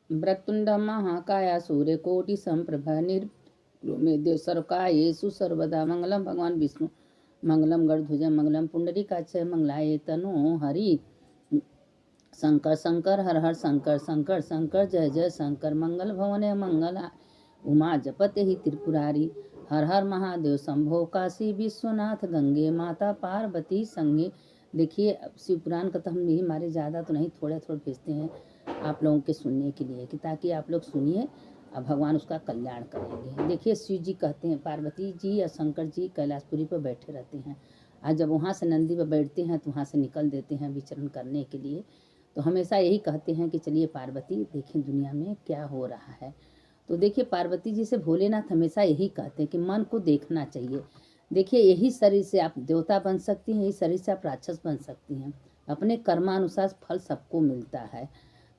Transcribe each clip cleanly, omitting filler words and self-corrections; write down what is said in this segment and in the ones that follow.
वक्रतुंड महाकाया सूर्यकोटि समप्रभा निर्विघ्नं मे देव सर्वकार्येषु सर्वदा मंगलम। भगवान विष्णु मंगलम गरुड़ध्वज मंगलम पुंडरीकाक्ष मंगलाय तनो हरि। शंकर शंकर हर हर शंकर शंकर शंकर जय जय शंकर। मंगल भवन मंगल उमा जपते ही त्रिपुरारी। हर हर महादेव शंभो काशी विश्वनाथ गंगे माता पार्वती संगे। देखिए शिव पुराण का तो हम यही मारे ज़्यादा तो नहीं, थोड़ा थोड़ा भेजते हैं आप लोगों के सुनने के लिए, कि ताकि आप लोग सुनिए और भगवान उसका कल्याण करेंगे। देखिए शिव जी कहते हैं पार्वती जी या शंकर जी कैलाशपुरी पर बैठे रहते हैं, आज जब वहाँ से नंदी पर बैठते हैं तो वहाँ से निकल देते हैं विचरण करने के लिए। तो हमेशा यही कहते हैं कि चलिए पार्वती देखें दुनिया में क्या हो रहा है। तो देखिए पार्वती जी से भोलेनाथ हमेशा यही कहते हैं कि मन को देखना चाहिए। देखिए यही शरीर से आप देवता बन सकती हैं, यही शरीर से आप राक्षस बन सकती हैं। अपने कर्मानुसार फल सबको मिलता है।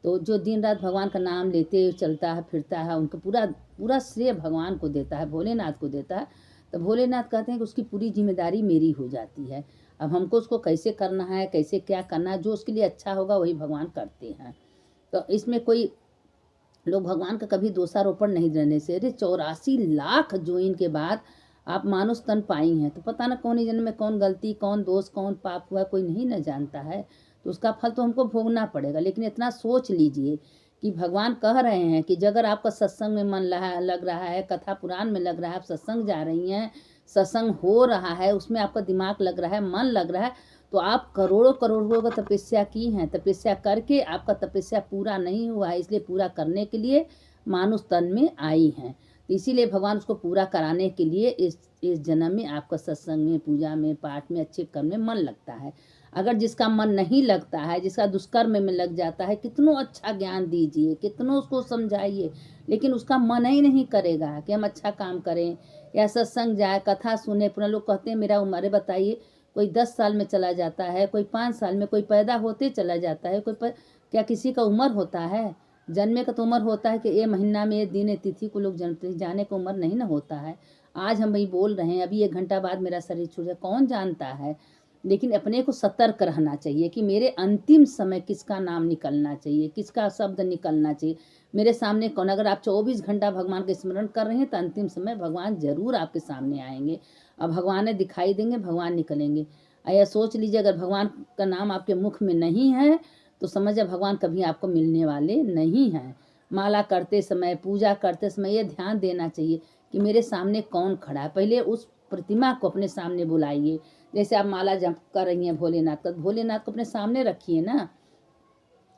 तो जो दिन रात भगवान का नाम लेते चलता है फिरता है, उनको पूरा पूरा श्रेय भगवान को देता है, भोलेनाथ को देता है। तो भोलेनाथ कहते हैं कि उसकी पूरी जिम्मेदारी मेरी हो जाती है। अब हमको उसको कैसे करना है, कैसे क्या करना है, जो उसके लिए अच्छा होगा वही भगवान करते हैं। तो इसमें कोई लोग भगवान का कभी दोषारोपण नहीं रहने से। अरे 84 लाख जोइन के बाद आप मानुष तन पाई हैं, तो पता ना कौन ही जन्म में कौन गलती कौन दोष कौन पाप हुआ कोई नहीं न जानता है। तो उसका फल तो हमको भोगना पड़ेगा। लेकिन इतना सोच लीजिए कि भगवान कह रहे हैं कि अगर आपका सत्संग में मन लग रहा है, कथा पुराण में लग रहा है, आप सत्संग जा रही हैं, सत्संग हो रहा है, उसमें आपका दिमाग लग रहा है, मन लग रहा है, तो आप करोड़ों करोड़ों का तपस्या की हैं, तपस्या करके आपका तपस्या पूरा नहीं हुआ है, इसलिए पूरा करने के लिए मानुष तन में आई हैं। तो इसीलिए भगवान उसको पूरा कराने के लिए इस जन्म में आपका सत्संग में, पूजा में, पाठ में, अच्छे कर्म में मन लगता है। अगर जिसका मन नहीं लगता है, जिसका दुष्कर्म में लग जाता है, कितनों अच्छा ज्ञान दीजिए, कितनों उसको समझाइए, लेकिन उसका मन ही नहीं करेगा कि हम अच्छा काम करें या सत्संग जाए, कथा सुने। पुनः लोग कहते हैं मेरा उम्र बताइए, कोई 10 साल में चला जाता है, कोई 5 साल में, कोई पैदा होते चला जाता है, क्या किसी का उम्र होता है? जन्मे का तो उम्र होता है कि ये महीना में ये दिन ये तिथि को लोग जानते, जाने का उम्र नहीं ना होता है। आज हम वही बोल रहे हैं, अभी 1 घंटा बाद मेरा शरीर छूट जाए, कौन जानता है। लेकिन अपने को सतर्क रहना चाहिए कि मेरे अंतिम समय किसका नाम निकलना चाहिए, किसका शब्द निकलना चाहिए, मेरे सामने कौन। अगर आप 24 घंटा भगवान के स्मरण कर रहे हैं तो अंतिम समय भगवान जरूर आपके सामने आएंगे और भगवान ने दिखाई देंगे, भगवान निकलेंगे। या सोच लीजिए अगर भगवान का नाम आपके मुख में नहीं है तो समझिए भगवान कभी आपको मिलने वाले नहीं हैं। माला करते समय, पूजा करते समय ये ध्यान देना चाहिए कि मेरे सामने कौन खड़ा है। पहले उस प्रतिमा को अपने सामने बुलाइए। जैसे आप माला जप कर रही हैं भोलेनाथ का, भोलेनाथ को अपने सामने रखिए ना,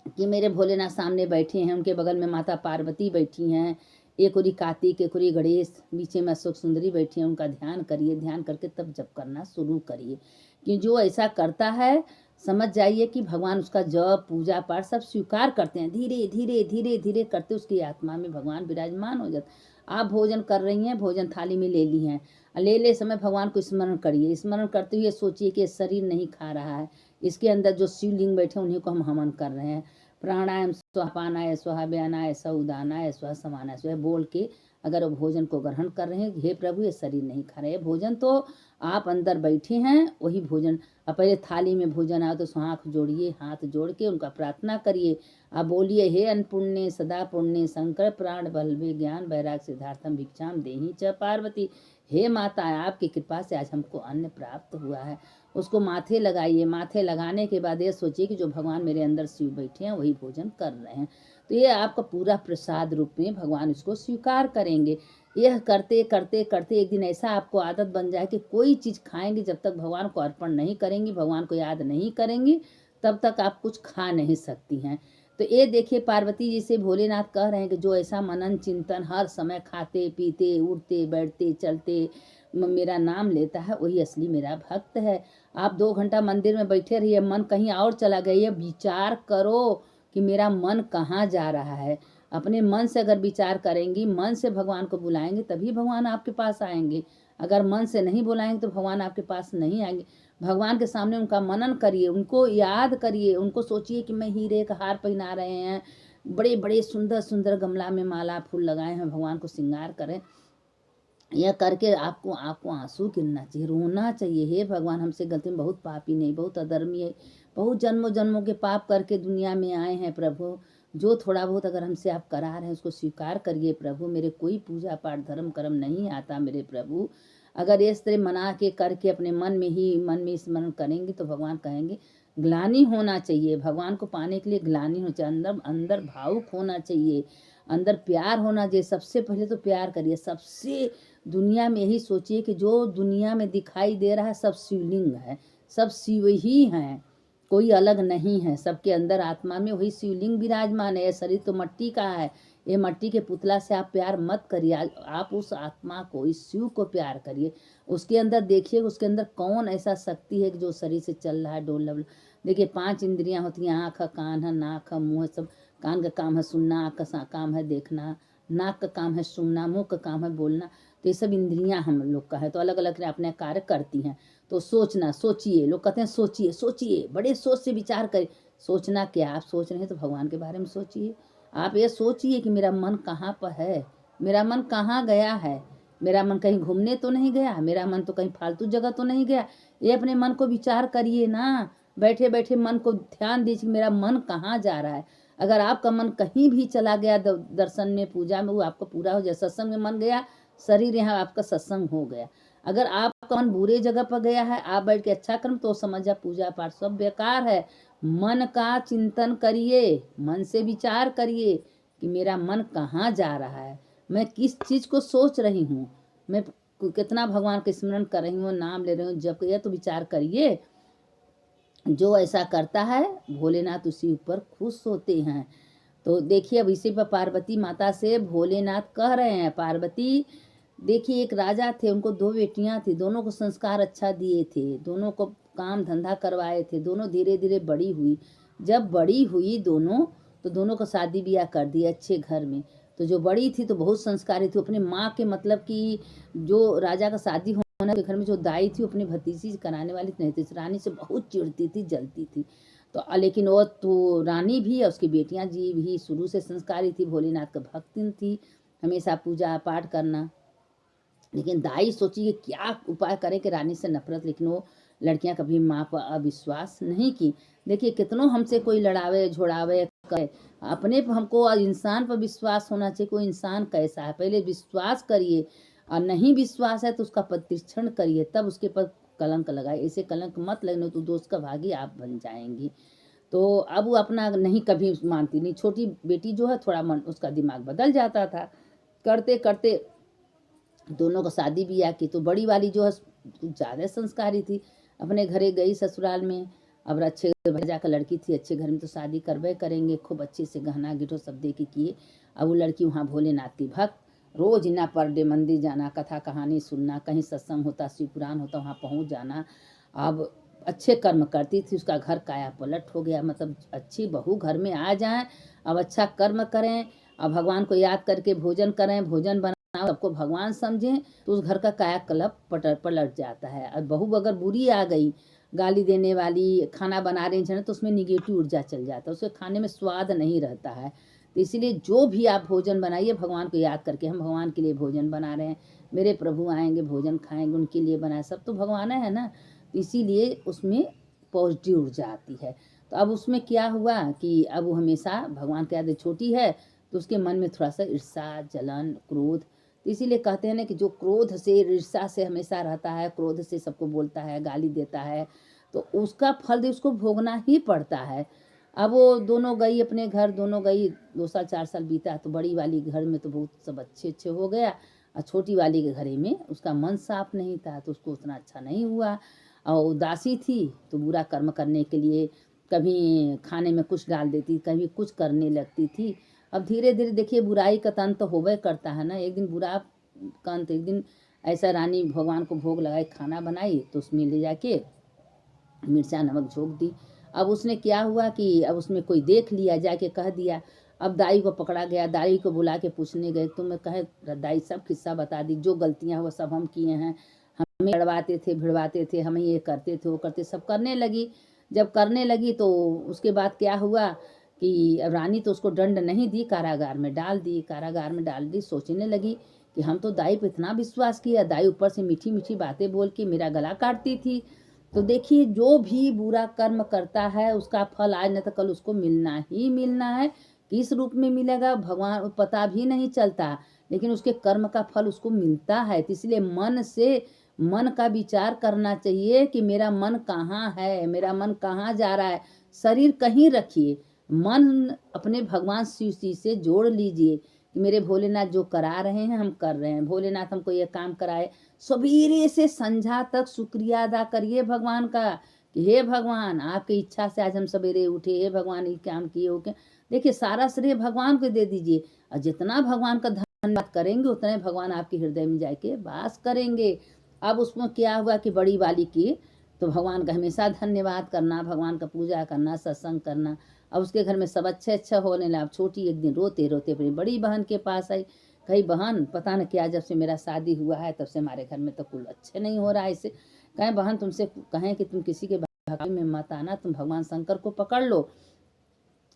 कि मेरे भोलेनाथ सामने बैठे हैं, उनके बगल में माता पार्वती बैठी हैं, एक ओरी कार्तिक, एक ओरी गणेश, बीच में अशोक सुंदरी बैठी हैं। उनका ध्यान करिए, ध्यान करके तब जप करना शुरू करिए। कि जो ऐसा करता है समझ जाइए कि भगवान उसका जप पूजा पाठ सब स्वीकार करते हैं। धीरे धीरे धीरे धीरे करते उसकी आत्मा में भगवान विराजमान हो जाते। आप भोजन कर रही हैं, भोजन थाली में ले ली हैं, ले समय भगवान को स्मरण करिए। स्मरण करते हुए सोचिए कि शरीर नहीं खा रहा है, इसके अंदर जो शिवलिंग बैठे उन्हीं को हम हवन कर रहे हैं। प्राणायाम स्वापानाय स्वाहा व्यानाय स उदानाय स्वाहा समानाय स्वाहा बोल के अगर वो भोजन को ग्रहण कर रहे हैं, हे प्रभु ये शरीर नहीं खा रहे, भोजन तो आप अंदर बैठे हैं वही भोजन। अब पहले थाली में भोजन आए तो हाथ जोड़िए, हाथ जोड़ के उनका प्रार्थना करिए। आप बोलिए हे अन्नपूर्णे सदा पुण्य शंकर प्राण बलवे ज्ञान वैराग सिद्धार्थम भिक्षाम देहि च पार्वती। हे माता आपकी कृपा से आज हमको अन्न प्राप्त हुआ है। उसको माथे लगाइए। माथे लगाने के बाद ये सोचिए कि जो भगवान मेरे अंदर शिव बैठे हैं वही भोजन कर रहे हैं, तो ये आपका पूरा प्रसाद रूप में भगवान इसको स्वीकार करेंगे। यह करते करते करते एक दिन ऐसा आपको आदत बन जाए कि कोई चीज़ खाएंगे जब तक भगवान को अर्पण नहीं करेंगी, भगवान को याद नहीं करेंगी, तब तक आप कुछ खा नहीं सकती हैं। तो ये देखिए पार्वती जी से भोलेनाथ कह रहे हैं कि जो ऐसा मनन चिंतन हर समय खाते पीते उठते बैठते चलते मेरा नाम लेता है वही असली मेरा भक्त है। आप 2 घंटा मंदिर में बैठे रहिए, मन कहीं और चला गया, विचार करो कि मेरा मन कहाँ जा रहा है। अपने मन से अगर विचार करेंगी, मन से भगवान को बुलाएंगे तभी भगवान आपके पास आएंगे। अगर मन से नहीं बुलाएंगे तो भगवान आपके पास नहीं आएंगे। भगवान के सामने उनका मनन करिए, उनको याद करिए, उनको सोचिए कि मैं हीरे का हार पहना रहे हैं, बड़े बड़े सुंदर सुंदर गमला में माला फूल लगाए हैं, भगवान को श्रृंगार करें। यह करके आपको आंसू गिरना चाहिए, रोना चाहिए। हे भगवान हमसे गलती में बहुत पापी नहीं, बहुत अधर्मी है, बहुत जन्मों जन्मों के पाप करके दुनिया में आए हैं प्रभु। जो थोड़ा बहुत अगर हमसे आप करा रहे हैं उसको स्वीकार करिए प्रभु। मेरे कोई पूजा पाठ धर्म कर्म नहीं आता मेरे प्रभु। अगर इस तरह मना के करके अपने मन में स्मरण करेंगे तो भगवान कहेंगे ग्लानि होना चाहिए। भगवान को पाने के लिए ग्लानि होना चाहिए, अंदर अंदर भावुक होना चाहिए, अंदर प्यार होना चाहिए। सबसे पहले तो प्यार करिए। सबसे दुनिया में यही सोचिए कि जो दुनिया में दिखाई दे रहा है सब शिवलिंग है, सब शिव ही हैं, कोई अलग नहीं है। सबके अंदर आत्मा में वही शिवलिंग विराजमान है। शरीर तो मट्टी का है, ये मट्टी के पुतला से आप प्यार मत करिए। आप उस आत्मा को, इस शिव को प्यार करिए। उसके अंदर देखिए उसके अंदर कौन ऐसा शक्ति है कि जो शरीर से चल रहा है, डोल रहा है। देखिए 5 इंद्रियां होती हैं, आँख है, कान है, नाक है, मुँह है। सब कान का काम है सुनना, आँख का काम है देखना, नाक का काम है सूंघना, मुँह का काम है बोलना। तो ये सब इंद्रियां हम लोग का है, तो अलग अलग अपने कार्य करती हैं। तो सोचना, सोचिए। लोग कहते हैं सोचिए सोचिए, बड़े सोच से विचार करिए। सोचना क्या, आप सोच रहे हैं तो भगवान के बारे में सोचिए। आप ये सोचिए कि मेरा मन कहाँ पर है, मेरा मन कहाँ गया है, मेरा मन कहीं घूमने तो नहीं गया, मेरा मन तो कहीं फालतू जगह तो नहीं गया। ये अपने मन को विचार करिए ना। बैठे बैठे मन को ध्यान दीजिए मेरा मन कहाँ जा रहा है। अगर आपका मन कहीं भी चला गया दर्शन में, पूजा में, वो आपका पूरा हो जाए। सत्संग में मन गया, शरीर यहाँ आपका सत्संग हो गया। अगर आपका मन बुरे जगह पर गया है, आप बैठ के अच्छा कर्म, तो समझ जा पूजा पाठ सब बेकार है। मन का चिंतन करिए, मन से विचार करिए कि मेरा मन कहाँ जा रहा है, मैं किस चीज़ को सोच रही हूँ, मैं कितना भगवान का स्मरण कर रही हूँ, नाम ले रही हूँ, जब ये तो विचार करिए। जो ऐसा करता है भोलेनाथ उसी ऊपर खुश होते हैं। तो देखिए अब इसी पर पार्वती माता से भोलेनाथ कह रहे हैं, पार्वती देखिए एक राजा थे, उनको 2 बेटियां थी, दोनों को संस्कार अच्छा दिए थे, दोनों को काम धंधा करवाए थे, दोनों धीरे धीरे बड़ी हुई। जब बड़ी हुई दोनों, तो दोनों को शादी ब्याह कर दिया अच्छे घर में। तो जो बड़ी थी तो बहुत संस्कारी थी, अपने माँ के मतलब कि जो राजा का शादी होने के घर में जो दाई थी अपनी भतीजी कराने वाली नहीं थी, रानी से बहुत चिढ़ती थी, जलती थी। तो लेकिन वो तो रानी भी और उसकी बेटियां जी भी शुरू से संस्कारी थी, भोलेनाथ का भक्तिन थी, हमेशा पूजा पाठ करना। लेकिन दाई सोची कि क्या उपाय करे कि रानी से नफरत, लेकिन वो लड़कियां कभी माँ पर अविश्वास नहीं की। देखिए कितनों हमसे कोई लड़ावे झोड़ावे करे, अपने पर हमको इंसान पर विश्वास होना चाहिए। कोई इंसान कैसा है पहले विश्वास करिए, और नहीं विश्वास है तो उसका परीक्षण करिए, तब उसके पर कलंक लगाए। ऐसे कलंक मत लगने तो दोस्त का भागी आप बन जाएंगी। तो अब वो अपना नहीं कभी मानती नहीं। छोटी बेटी जो है थोड़ा मन उसका दिमाग बदल जाता था, करते करते दोनों को शादी ब्याह की। तो बड़ी वाली जो है ज़्यादा संस्कारी थी, अपने घरे गई ससुराल में। अब अच्छे भैया का लड़की थी, अच्छे घर में तो शादी करवे करेंगे, खूब अच्छे से गहना गिठो सब दे के किए। अब वो लड़की वहाँ भोलेनाथ की भक्त, रोज इना पर डे मंदिर जाना, कथा कहानी सुनना, कहीं सत्संग होता शिव पुराण होता वहाँ पहुँच जाना। अब अच्छे कर्म करती थी, उसका घर काया पलट हो गया। मतलब अच्छी बहू घर में आ जाए, अब अच्छा कर्म करें, अब भगवान को याद करके भोजन करें, भोजन बना सबको भगवान समझें, तो उस घर का कायाकल्प पलट जाता है। और बहू अगर बुरी आ गई, गाली देने वाली, खाना बना रही है तो उसमें निगेटिव ऊर्जा चल जाता है, उसके खाने में स्वाद नहीं रहता है। तो इसीलिए जो भी आप भोजन बनाइए भगवान को याद करके, हम भगवान के लिए भोजन बना रहे हैं, मेरे प्रभु आएंगे भोजन खाएंगे, उनके लिए बनाए, सब तो भगवान है ना। तो इसीलिए उसमें पॉजिटिव ऊर्जा आती है। तो अब उसमें क्या हुआ कि अब वो हमेशा भगवान की याद, छोटी है तो उसके मन में थोड़ा सा ईर्षा, जलन, क्रोध। तो इसीलिए कहते हैं ना कि जो क्रोध से, ईर्षा से हमेशा रहता है, क्रोध से सबको बोलता है, गाली देता है, तो उसका फल उसको भोगना ही पड़ता है। अब वो दोनों गई अपने घर, दोनों गई, 2 साल 4 साल बीता, तो बड़ी वाली घर में तो बहुत सब अच्छे अच्छे हो गया, और छोटी वाली के घरे में उसका मन साफ नहीं था, तो उसको उतना अच्छा नहीं हुआ। और उदासी थी तो बुरा कर्म करने के लिए कभी खाने में कुछ डाल देती, कभी कुछ करने लगती थी। अब धीरे धीरे देखिए बुराई का अंत तो होवे करता है ना, एक दिन बुरा का अंत। एक दिन ऐसा रानी भगवान को भोग लगाई, खाना बनाई, तो उसमें ले जाके मिर्चा नमक झोंक दी। अब उसने क्या हुआ कि अब उसमें कोई देख लिया, जाके कह दिया। अब दाई को पकड़ा गया, दाई को बुला के पूछने गए, तो मैं कहे दाई सब किस्सा बता दी, जो गलतियां हुआ सब हम किए हैं, हमें लड़वाते थे, भिड़वाते थे, हमें ये करते थे, वो करते, सब करने लगी। जब करने लगी तो उसके बाद क्या हुआ कि रानी तो उसको दंड नहीं दी, कारागार में डाल दी। कारागार में डाल दी, सोचने लगी कि हम तो दाई पे इतना विश्वास किया, दाई ऊपर से मीठी मीठी बातें बोल के मेरा गला काटती थी। तो देखिए जो भी बुरा कर्म करता है उसका फल आज न तो कल उसको मिलना ही मिलना है, किस रूप में मिलेगा भगवान पता भी नहीं चलता, लेकिन उसके कर्म का फल उसको मिलता है। तो इसलिए मन का विचार करना चाहिए कि मेरा मन कहाँ है, मेरा मन कहाँ जा रहा है। शरीर कहीं रखिए, मन अपने भगवान शिव जी से जोड़ लीजिए कि मेरे भोलेनाथ जो करा रहे हैं हम कर रहे हैं। भोलेनाथ हमको ये काम कराए, सवेरे से संध्या तक शुक्रिया अदा करिए भगवान का कि हे भगवान आपकी इच्छा से आज हम सवेरे उठे, हे भगवान ये काम किए हो क्या। देखिए सारा श्रेय भगवान को दे दीजिए, और जितना भगवान का धन्यवाद करेंगे उतने भगवान आपके हृदय में जाके वास करेंगे। अब उसमें क्या हुआ कि बड़ी वाली की तो भगवान का हमेशा धन्यवाद करना, भगवान का पूजा करना, सत्संग करना। अब उसके घर में सब अच्छा होने लगा। छोटी एक दिन रोते रोते अपनी बड़ी बहन के पास आई, कही बहन पता न क्या जब से मेरा शादी हुआ है तब से हमारे घर में तो कुल अच्छे नहीं हो रहा है। इसे कहें बहन तुमसे कहें कि तुम किसी के भक्ति में मत आना, तुम भगवान शंकर को पकड़ लो,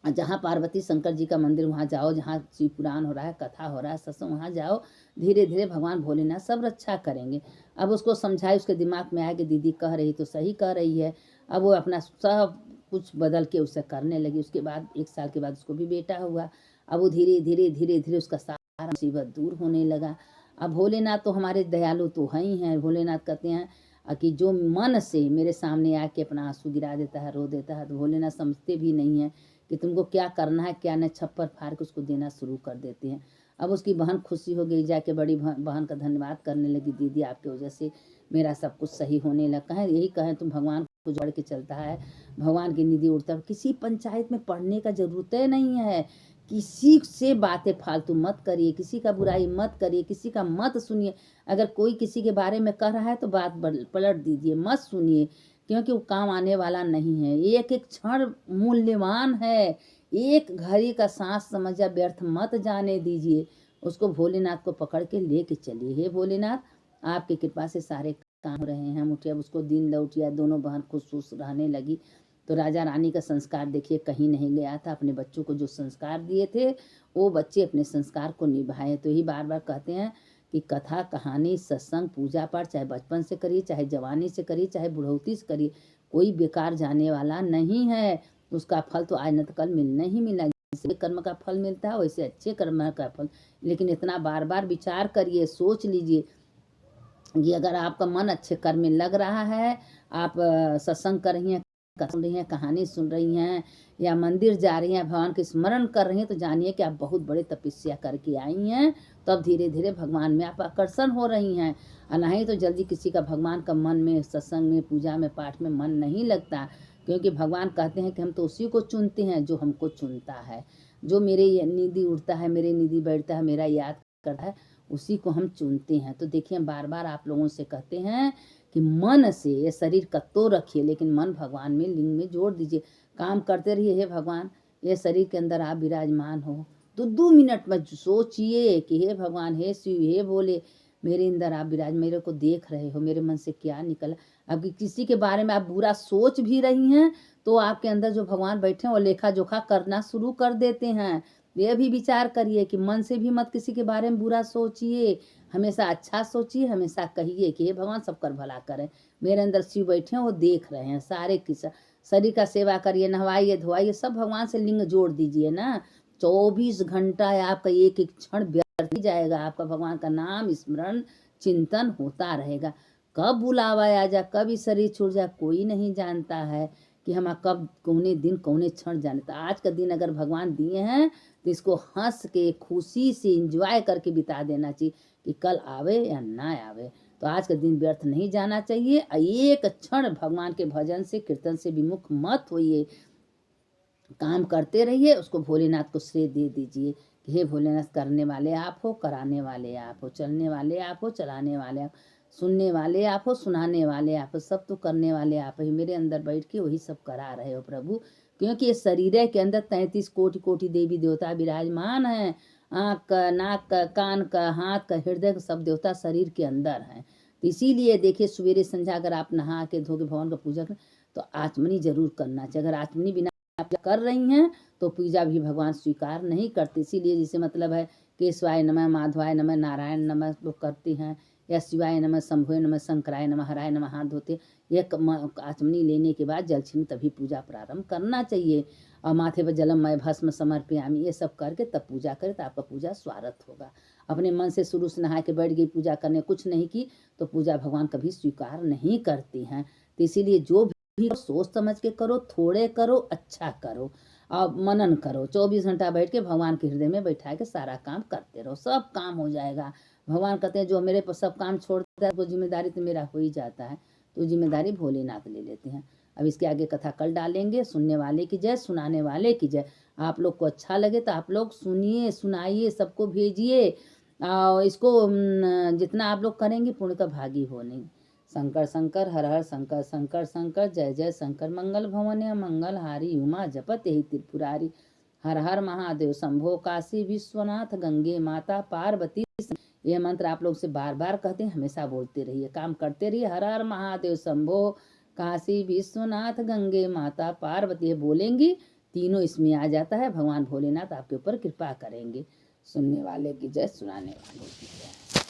जहाँ पार्वती शंकर जी का मंदिर वहाँ जाओ, जहाँ शिव पुराण हो रहा है, कथा हो रहा है, सत्संग, वहाँ जाओ। धीरे धीरे भगवान भोलेनाथ सब रक्षा करेंगे। अब उसको समझाई, उसके दिमाग में आया कि दीदी कह रही तो सही कह रही है। अब वो अपना सब कुछ बदल के उसे करने लगी। उसके बाद 1 साल के बाद उसको भी बेटा हुआ। अब वो धीरे धीरे धीरे धीरे उसका सारा मुसीबत दूर होने लगा। अब भोलेनाथ तो हमारे दयालु तो हैं ही हैं। भोलेनाथ कहते हैं कि जो मन से मेरे सामने आके अपना आंसू गिरा देता है, रो देता है, तो भोलेनाथ समझते भी नहीं है कि तुमको क्या करना है क्या नहीं, छप्पर फाड़ के उसको देना शुरू कर देते हैं। अब उसकी बहन खुशी हो गई, जाके बड़ी बहन का धन्यवाद करने लगी, दीदी आपकी वजह से मेरा सब कुछ सही होने लगा है। यही कहें तुम भगवान को जोड़ के चलता है, भगवान की निधि उड़ता है। किसी पंचायत में पढ़ने का जरूरत नहीं है, किसी से बातें फालतू मत करिए, किसी का बुराई मत करिए, किसी का मत सुनिए। अगर कोई किसी के बारे में कह रहा है तो बात पलट दीजिए, मत सुनिए, क्योंकि वो काम आने वाला नहीं है। एक एक क्षण मूल्यवान है, एक घड़ी का सांस समझिए, व्यर्थ मत जाने दीजिए। उसको भोलेनाथ को पकड़ के लेके चलिए। हे भोलेनाथ आपकी कृपा से सारे काम हो रहे हैं, हम उठे। अब उसको दिन लौटिया, दोनों बहन खुश रहने लगी। तो राजा रानी का संस्कार देखिए कहीं नहीं गया था। अपने बच्चों को जो संस्कार दिए थे वो बच्चे अपने संस्कार को निभाए। तो यही बार बार कहते हैं कि कथा कहानी सत्संग पूजा पाठ चाहे बचपन से करिए, चाहे जवानी से करिए, चाहे बुढ़ौती से करिए, कोई बेकार जाने वाला नहीं है। उसका फल तो आज न तो कल मिलना ही मिलना। जैसे कर्म का फल मिलता है वैसे अच्छे कर्म का फल। लेकिन इतना बार बार विचार करिए, सोच लीजिए कि अगर आपका मन अच्छे कर्म में लग रहा है, आप सत्संग कर रही हैं, सुन रही हैं, कहानी सुन रही हैं, या मंदिर जा रही हैं, भगवान के स्मरण कर रही हैं, तो जानिए कि आप बहुत बड़े तपस्या करके आई हैं। तब धीरे धीरे भगवान में आप आकर्षण हो रही हैं। और नहीं तो जल्दी किसी का भगवान का मन में, सत्संग में, पूजा में, पाठ में मन नहीं लगता। क्योंकि भगवान कहते हैं कि हम तो उसी को चुनते हैं जो हमको चुनता है, जो मेरे निधि उड़ता है, मेरे निधि बैठता है, मेरा याद करता है, उसी को हम चुनते हैं। तो देखिए बार बार आप लोगों से कहते हैं कि मन से ये शरीर का तो रखिए, लेकिन मन भगवान में, लिंग में जोड़ दीजिए। काम करते रहिए, हे भगवान ये शरीर के अंदर आप विराजमान हो। 2 मिनट में सोचिए कि हे भगवान, हे शिव, हे भोले, मेरे अंदर आप विराज, मेरे को देख रहे हो, मेरे मन से क्या निकला। अब किसी के बारे में आप बुरा सोच भी रही हैं तो आपके अंदर जो भगवान बैठे हैं वो लेखा जोखा करना शुरू कर देते हैं। ये भी विचार करिए कि मन से भी मत किसी के बारे में बुरा सोचिए, हमेशा अच्छा सोचिए, हमेशा कहिए कि हे भगवान सबकर भला करें। मेरे अंदर शिव बैठे हैं, वो देख रहे हैं सारे किस्सा। शरीर का सेवा करिए, नहवाइए धोवाइए, सब भगवान से लिंग जोड़ दीजिए ना। 24 घंटा आपका एक एक क्षण व्यर्थ ही जाएगा, आपका भगवान का नाम स्मरण चिंतन होता रहेगा। कब बुलावा आ जाए, कब इस शरीर छूट जाए, कोई नहीं जानता है कि हम कब कौने दिन कौने क्षण जानता। आज का दिन अगर भगवान दिए हैं तो इसको हंस के खुशी से एंजॉय करके बिता देना चाहिए कि कल आवे या ना आवे। तो आज का दिन व्यर्थ नहीं जाना चाहिए। एक क्षण भगवान के भजन से, कीर्तन से विमुख मत होइए, काम करते रहिए। उसको भोलेनाथ को श्रेय दे दीजिए कि हे भोलेनाथ करने वाले आप हो, कराने वाले आप हो, चलने वाले आप हो, चलाने वाले आप, सुनने वाले आप हो, सुनाने वाले आप हो, सब तो करने वाले आप ही। मेरे अंदर बैठ के वही सब करा रहे हो प्रभु। क्योंकि इस शरीर के अंदर 33 कोटि कोटि देवी देवता विराजमान हैं। आँख का, नाक का, कान का, हाथ का, हृदय का, सब देवता शरीर के अंदर हैं। तो इसीलिए देखिए सवेरे संध्या अगर आप नहा के धो के भगवान का पूजा करें तो आचमनी जरूर करना चाहिए। अगर आचमनी बिना आप कर रही हैं तो पूजा भी भगवान स्वीकार नहीं करते। इसीलिए जैसे मतलब है केशवाय नमः, माधवाय नमः, नारायण नमः लोग करते हैं, या शिवाय नमः, शंभुवे नमः, शंकराय नमः, हराय नमः हाथ धोते एक आचमनी लेने के बाद जल छिन तभी पूजा प्रारंभ करना चाहिए। और माथे पर जलम मय भस्म समर्पयामि ये सब करके तब पूजा करें तो आपका पूजा स्वार्थ होगा। अपने मन से शुरू से नहा के बैठ गई पूजा करने, कुछ नहीं की तो पूजा भगवान कभी स्वीकार नहीं करती हैं। तो इसीलिए जो भी सोच समझ के करो, थोड़े करो, अच्छा करो और मनन करो। 24 घंटा बैठ के भगवान के हृदय में बैठा के सारा काम करते रहो, सब काम हो जाएगा। भगवान कहते हैं जो मेरे पर सब काम छोड़ता है वो जिम्मेदारी तो मेरा हो ही जाता है, तो जिम्मेदारी भोलेनाथ ले लेते हैं। अब इसके आगे कथा कल डालेंगे। सुनने वाले की जय, सुनाने वाले की जय। आप लोग को अच्छा लगे तो आप लोग सुनिए, सुनाइए, सबको भेजिए। इसको जितना आप लोग करेंगे पुण्य का भागी हो नहीं। शंकर शंकर हर हर शंकर शंकर शंकर जय जय शंकर मंगल भवन मंगल हारी उमा जपत यही त्रिपुरारी। हर हर महादेव शंभो काशी विश्वनाथ गंगे माता पार्वती। ये मंत्र आप लोग से बार बार कहते हैं, हमेशा बोलते रहिए, काम करते रहिए। हर हर महादेव शंभो काशी विश्वनाथ गंगे माता पार्वती बोलेंगी, तीनों इसमें आ जाता है। भगवान भोलेनाथ आपके ऊपर कृपा करेंगे। सुनने वाले की जय, सुनाने वाले की जय।